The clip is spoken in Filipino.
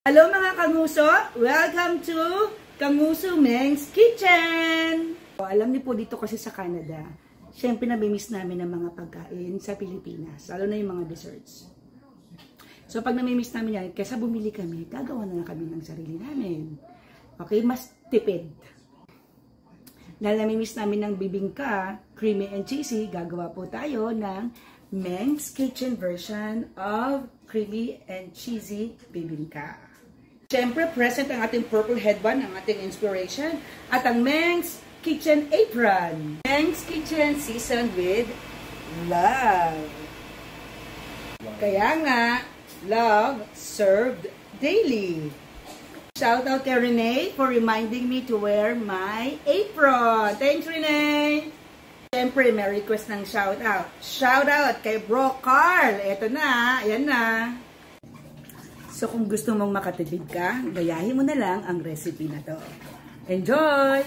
Hello mga kanguso! Welcome to Kanguso Meng's Kitchen! Alam niyo po dito kasi sa Canada, syempre nami-miss namin ang mga pagkain sa Pilipinas, lalo na yung mga desserts. So pag nami-miss namin yan, kaysa bumili kami, gagawa na lang kami ng sarili namin. Okay, mas tipid. Dahil nami-miss namin ng bibingka, creamy and cheesy, gagawa po tayo ng Meng's Kitchen version of creamy and cheesy bibingka. Siyempre, present ang ating purple headband, ang ating inspiration, at ang Meng's Kitchen apron. Meng's Kitchen seasoned with love. Kaya nga, love served daily. Shout out kay Renee for reminding me to wear my apron. Thanks, Renee! Siyempre, may request ng shout out. Shout out kay Bro Carl. Eto na, ayan na. So kung gusto mong makatipid ka, gayahin mo na lang ang recipe na to. Enjoy!